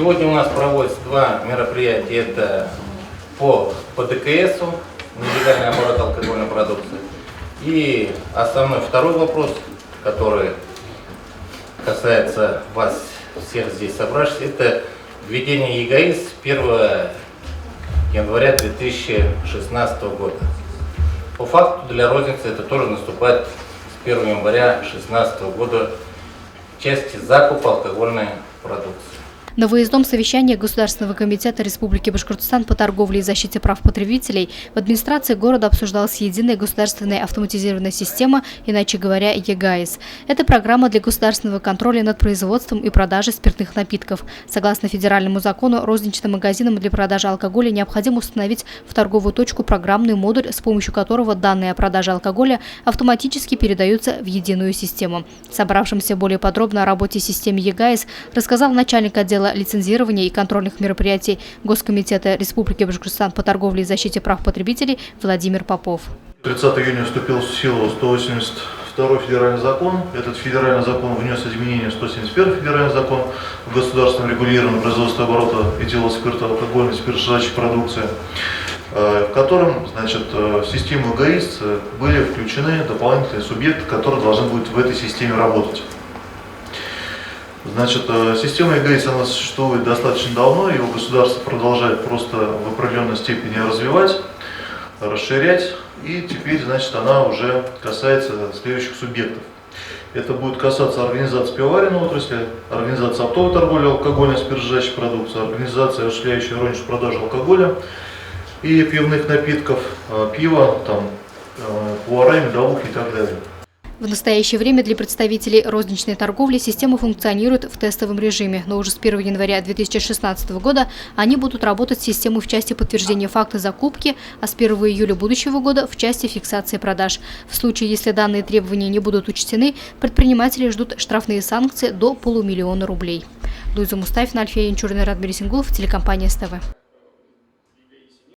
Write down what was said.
Сегодня у нас проводятся два мероприятия. Это по ДКСу, нелегальный оборот алкогольной продукции. И основной второй вопрос, который касается вас всех здесь собравшихся, это введение ЕГАИС с 1 января 2016 года. По факту для розницы это тоже наступает с 1 января 2016 года в части закупа алкогольной продукции. На выездном совещании Государственного комитета Республики Башкортостан по торговле и защите прав потребителей в администрации города обсуждалась единая государственная автоматизированная система, иначе говоря, ЕГАИС. Это программа для государственного контроля над производством и продажей спиртных напитков. Согласно федеральному закону, розничным магазинам для продажи алкоголя необходимо установить в торговую точку программный модуль, с помощью которого данные о продаже алкоголя автоматически передаются в единую систему. Собравшимся более подробно о работе системы ЕГАИС рассказал начальник отдела лицензирования и контрольных мероприятий Госкомитета Республики Башкортостан по торговле и защите прав потребителей Владимир Попов. 30 июня вступил в силу 182 федеральный закон. Этот федеральный закон внес изменения в 171 федеральный закон в государственном регулировании производства оборота этилового спирта, алкогольной спиртосодержащей продукции, в котором, в систему ЕГАИС были включены дополнительные субъекты, которые должны будут в этой системе работать. Система ЕГАИС, она существует достаточно давно, его государство продолжает просто в определенной степени развивать, расширять, и теперь, она уже касается следующих субъектов. Это будет касаться организации пивоваренной отрасли, организации оптовой торговли алкогольной спиртосодержащей продукции, организации, осуществляющей розничную продажу алкоголя и пивных напитков, пива, повара, медовухи и так далее. В настоящее время для представителей розничной торговли система функционирует в тестовом режиме, но уже с 1 января 2016 года они будут работать с системой в части подтверждения факта закупки, а с 1 июля будущего года в части фиксации продаж. В случае, если данные требования не будут учтены, предприниматели ждут штрафные санкции до 500 000 рублей. Луиза Мустафина, Альфия Янчурина, Радмир Сингулов, телекомпания СТВ.